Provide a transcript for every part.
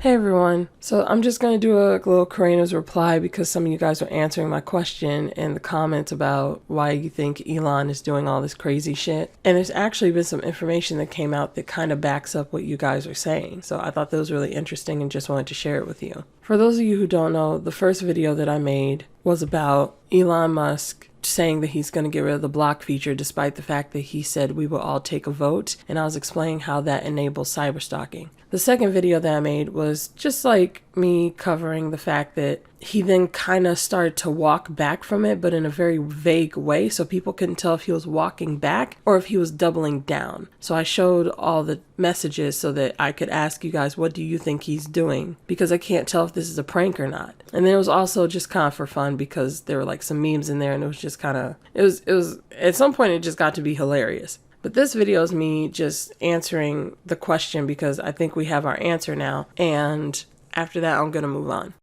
Hey everyone, so I'm just going to do a little Kurena's reply because some of you guys were answering my question in the comments about why you think Elon is doing all this crazy shit. And there's actually been some information that came out that kind of backs up what you guys are saying. So I thought that was really interesting and just wanted to share it with you. For those of you who don't know, the first video that I made was about Elon Musk saying that he's going to get rid of the block feature despite the fact that he said we will all take a vote, and I was explaining how that enables cyberstalking. The second video that I made was just like me covering the fact that he then kind of started to walk back from it, but in a very vague way, so people couldn't tell if he was walking back or if he was doubling down. So I showed all the messages so that I could ask you guys, what do you think he's doing? Because I can't tell if this is a prank or not. And then it was also just kind of for fun because there were like some memes in there, and it was just kind of, it was at some point it just got to be hilarious. But this video is me just answering the question because I think we have our answer now. And after that, I'm going to move on.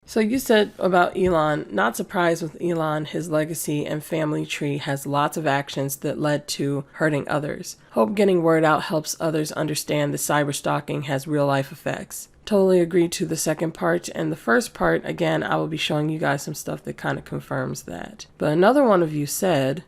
So you said about Elon, not surprised with Elon, his legacy and family tree has lots of actions that led to hurting others. Hope getting word out helps others understand that cyberstalking has real life effects. Totally agree to the second part, and the first part, again, I will be showing you guys some stuff that kind of confirms that. But another one of you said,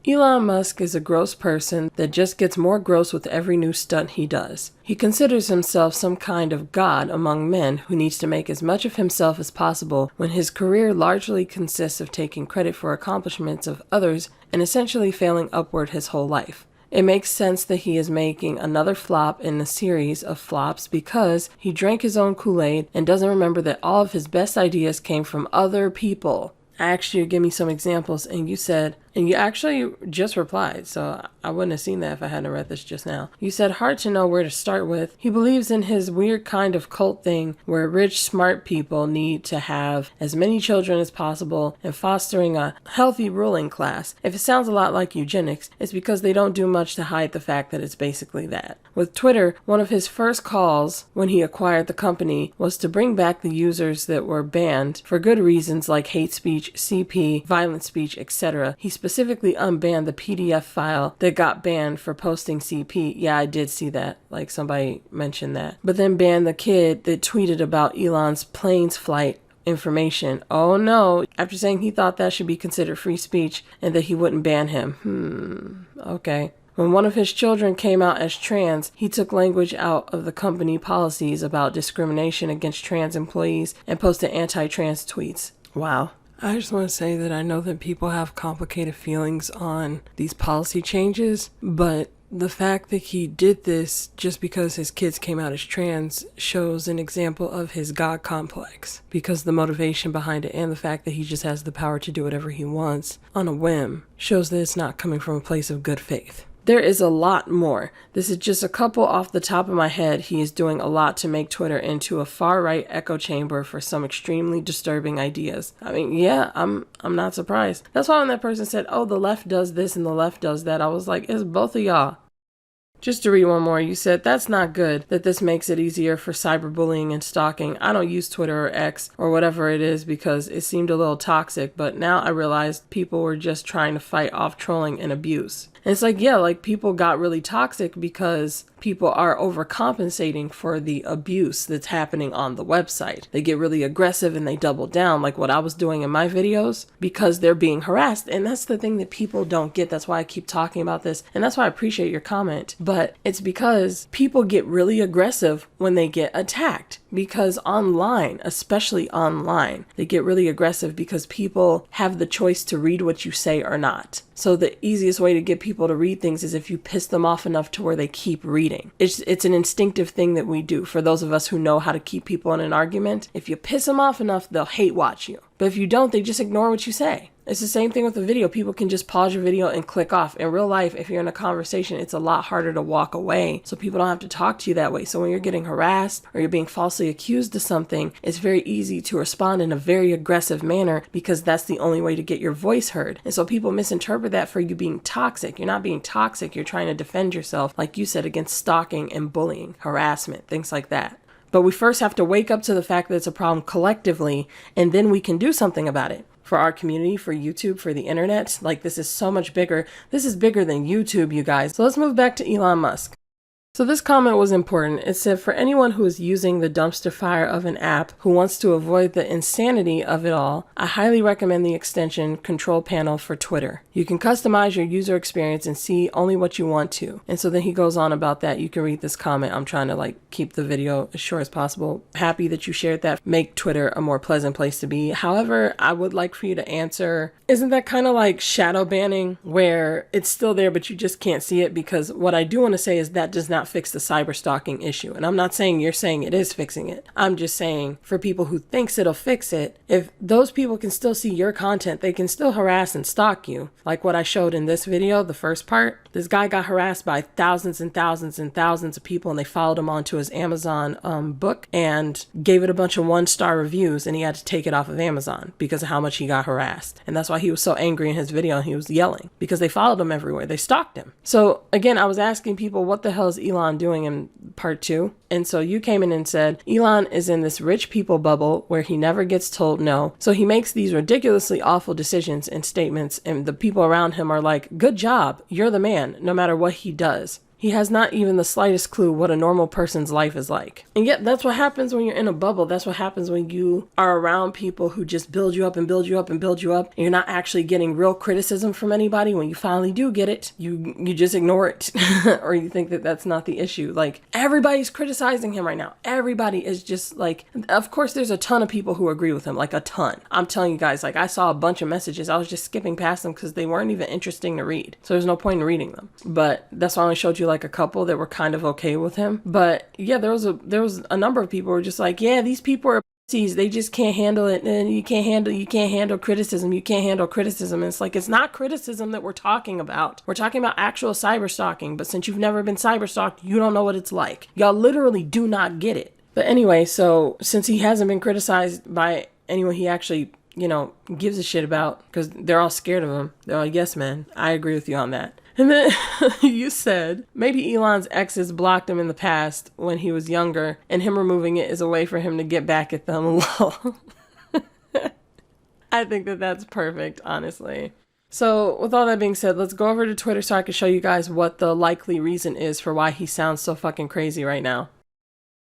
Elon Musk is a gross person that just gets more gross with every new stunt he does. He considers himself some kind of god among men who needs to make as much of himself as possible when his career largely consists of taking credit for accomplishments of others and essentially failing upward his whole life. It makes sense that he is making another flop in a series of flops because he drank his own Kool-Aid and doesn't remember that all of his best ideas came from other people. I asked you to give me some examples, and you said, and you actually just replied, so I wouldn't have seen that if I hadn't read this just now. You said, hard to know where to start with. He believes in his weird kind of cult thing where rich, smart people need to have as many children as possible and fostering a healthy ruling class. If it sounds a lot like eugenics, it's because they don't do much to hide the fact that it's basically that. With Twitter, one of his first calls when he acquired the company was to bring back the users that were banned for good reasons like hate speech, CP, violent speech, etc. He specifically unbanned the PDF file that got banned for posting CP. Yeah, I did see that. Like somebody mentioned that. But then banned the kid that tweeted about Elon's plane's flight information. Oh no. After saying he thought that should be considered free speech and that he wouldn't ban him. Okay. When one of his children came out as trans, he took language out of the company policies about discrimination against trans employees and posted anti-trans tweets. Wow. I just want to say that I know that people have complicated feelings on these policy changes, but the fact that he did this just because his kids came out as trans shows an example of his God complex, because the motivation behind it and the fact that he just has the power to do whatever he wants on a whim shows that it's not coming from a place of good faith. There is a lot more. This is just a couple off the top of my head. He is doing a lot to make Twitter into a far-right echo chamber for some extremely disturbing ideas. I mean, yeah, I'm not surprised. That's why when that person said, oh, the left does this and the left does that, I was like, it's both of y'all. Just to read one more, you said, that's not good, that this makes it easier for cyberbullying and stalking. I don't use Twitter or X or whatever it is because it seemed a little toxic, but now I realized people were just trying to fight off trolling and abuse. And it's like, yeah, like people got really toxic because people are overcompensating for the abuse that's happening on the website. They get really aggressive and they double down, like what I was doing in my videos, because they're being harassed. And that's the thing that people don't get. That's why I keep talking about this. And that's why I appreciate your comment. But it's because people get really aggressive when they get attacked. Because online, especially online, they get really aggressive because people have the choice to read what you say or not. So the easiest way to get people to read things is if you piss them off enough to where they keep reading. It's an instinctive thing that we do. For those of us who know how to keep people in an argument, if you piss them off enough, they'll hate watch you. But if you don't, they just ignore what you say. It's the same thing with the video. People can just pause your video and click off. In real life, if you're in a conversation, it's a lot harder to walk away, so people don't have to talk to you that way. So when you're getting harassed or you're being falsely accused of something, it's very easy to respond in a very aggressive manner because that's the only way to get your voice heard. And so people misinterpret that for you being toxic. You're not being toxic. You're trying to defend yourself, like you said, against stalking and bullying, harassment, things like that. But we first have to wake up to the fact that it's a problem collectively, and then we can do something about it. For our community, for YouTube, for the internet, like this is so much bigger. This is bigger than YouTube, you guys. So let's move back to Elon Musk. So this comment was important. It said, for anyone who is using the dumpster fire of an app who wants to avoid the insanity of it all, I highly recommend the extension Control Panel for Twitter. You can customize your user experience and see only what you want to. And so then he goes on about that. You can read this comment. I'm trying to keep the video as short as possible. Happy that you shared that. Make Twitter a more pleasant place to be. However, I would like for you to answer, isn't that kind of like shadow banning where it's still there but you just can't see it? Because what I do want to say is that does not fix the cyberstalking issue. And I'm not saying you're saying it is fixing it. I'm just saying for people who thinks it'll fix it, if those people can still see your content, they can still harass and stalk you. Like what I showed in this video, the first part, this guy got harassed by thousands and thousands and thousands of people, and they followed him onto his Amazon book and gave it a bunch of 1-star reviews, and he had to take it off of Amazon because of how much he got harassed. And that's why he was so angry in his video, and he was yelling because they followed him everywhere. They stalked him. So again, I was asking people, what the hell is Elon doing in part 2? And so you came in and said, Elon is in this rich people bubble where he never gets told no. So he makes these ridiculously awful decisions and statements, and the people around him are like, good job, you're the man, no matter what he does. He has not even the slightest clue what a normal person's life is like. And yet that's what happens when you're in a bubble. That's what happens when you are around people who just build you up and build you up and build you up. And you're not actually getting real criticism from anybody. When you finally do get it, you just ignore it. Or you think that that's not the issue. Like, everybody's criticizing him right now. Everybody is just like, of course there's a ton of people who agree with him, like a ton. I'm telling you guys, I saw a bunch of messages. I was just skipping past them because they weren't even interesting to read. So there's no point in reading them. But that's why I only showed you a couple that were kind of okay with him. But yeah, there was a number of people who were just like, yeah, these people are pussies. They just can't handle it. And you can't handle criticism. You can't handle criticism. And it's like, it's not criticism that we're talking about. We're talking about actual cyber stalking. But since you've never been cyber stalked, you don't know what it's like. Y'all literally do not get it. But anyway, so since he hasn't been criticized by anyone he actually, gives a shit about, because they're all scared of him. They're all, yes, man, I agree with you on that. And then you said, maybe Elon's exes blocked him in the past when he was younger, and him removing it is a way for him to get back at them. I think that that's perfect, honestly. So with all that being said, let's go over to Twitter so I can show you guys what the likely reason is for why he sounds so fucking crazy right now.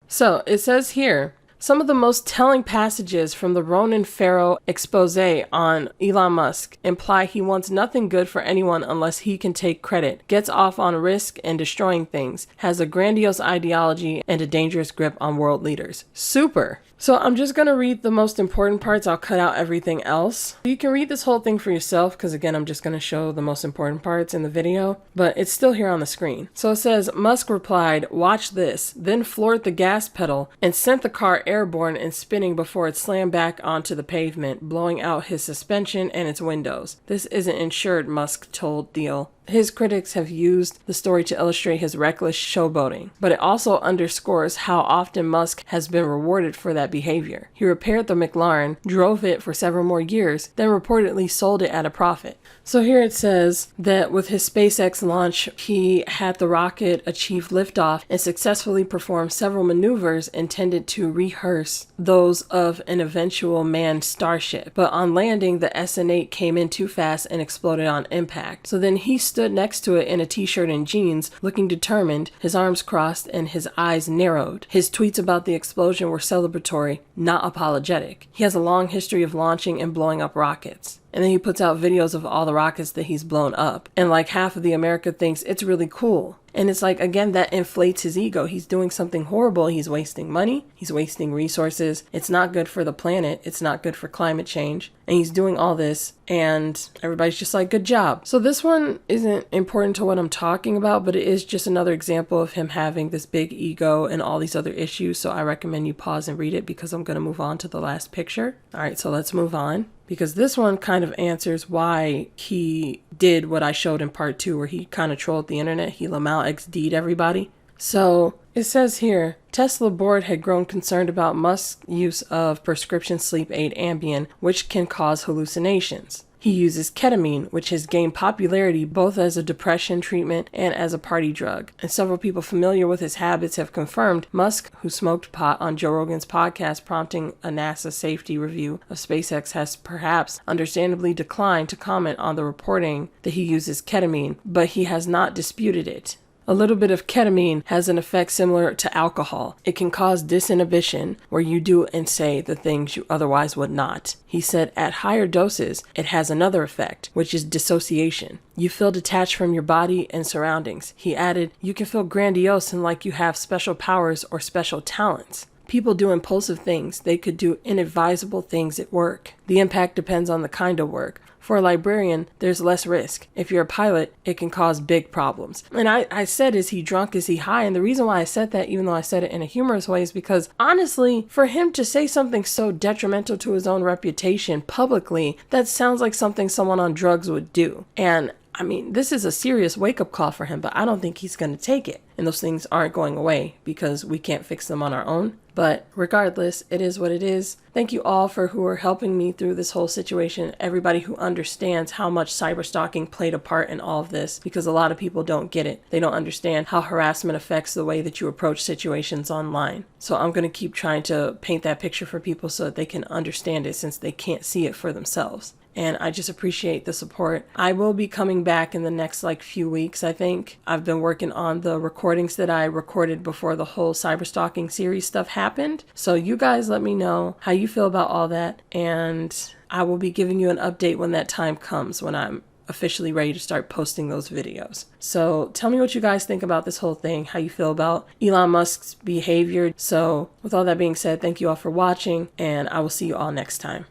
So it says here, some of the most telling passages from the Ronan Farrow expose on Elon Musk imply he wants nothing good for anyone unless he can take credit, gets off on risk and destroying things, has a grandiose ideology, and a dangerous grip on world leaders. Super! So I'm just going to read the most important parts. I'll cut out everything else. You can read this whole thing for yourself because, again, I'm just going to show the most important parts in the video, but it's still here on the screen. So it says, Musk replied, "Watch this," then floored the gas pedal and sent the car airborne and spinning before it slammed back onto the pavement, blowing out his suspension and its windows. This isn't insured, Musk told Deal. His critics have used the story to illustrate his reckless showboating, but it also underscores how often Musk has been rewarded for that behavior. He repaired the McLaren, drove it for several more years, then reportedly sold it at a profit. So here it says that with his SpaceX launch, he had the rocket achieve liftoff and successfully perform several maneuvers intended to rehearse those of an eventual manned starship. But on landing, the SN8 came in too fast and exploded on impact. So then he stood next to it in a t-shirt and jeans, looking determined, his arms crossed and his eyes narrowed. His tweets about the explosion were celebratory, not apologetic. He has a long history of launching and blowing up rockets. And then he puts out videos of all the rockets that he's blown up. And like half of the America thinks it's really cool. And it's like, again, that inflates his ego. He's doing something horrible. He's wasting money. He's wasting resources. It's not good for the planet. It's not good for climate change. And he's doing all this and everybody's just like, good job. So this one isn't important to what I'm talking about, but it is just another example of him having this big ego and all these other issues. So I recommend you pause and read it because I'm going to move on to the last picture. All right, so let's move on. Because this one kind of answers why he did what I showed in part 2, where he kind of trolled the internet. He Lamau XD'd everybody. So it says here, Tesla board had grown concerned about Musk's use of prescription sleep aid Ambien, which can cause hallucinations. He uses ketamine, which has gained popularity both as a depression treatment and as a party drug. And several people familiar with his habits have confirmed Musk, who smoked pot on Joe Rogan's podcast, prompting a NASA safety review of SpaceX, has perhaps understandably declined to comment on the reporting that he uses ketamine, but he has not disputed it. A little bit of ketamine has an effect similar to alcohol. It can cause disinhibition, where you do and say the things you otherwise would not. He said at higher doses, it has another effect, which is dissociation. You feel detached from your body and surroundings. He added, you can feel grandiose and like you have special powers or special talents. People do impulsive things. They could do inadvisable things at work. The impact depends on the kind of work. For a librarian, there's less risk. If you're a pilot, it can cause big problems. And I said, is he drunk? Is he high? And the reason why I said that, even though I said it in a humorous way, is because honestly, for him to say something so detrimental to his own reputation publicly, that sounds like something someone on drugs would do. And I mean, this is a serious wake-up call for him, but I don't think he's going to take it. And those things aren't going away because we can't fix them on our own. But regardless, it is what it is. Thank you all for who are helping me through this whole situation. Everybody who understands how much cyberstalking played a part in all of this, because a lot of people don't get it. They don't understand how harassment affects the way that you approach situations online. So I'm going to keep trying to paint that picture for people so that they can understand it, since they can't see it for themselves. And I just appreciate the support. I will be coming back in the next few weeks, I think. I've been working on the recordings that I recorded before the whole cyberstalking series stuff happened. So you guys let me know how you feel about all that. And I will be giving you an update when that time comes, when I'm officially ready to start posting those videos. So tell me what you guys think about this whole thing, how you feel about Elon Musk's behavior. So with all that being said, thank you all for watching, and I will see you all next time.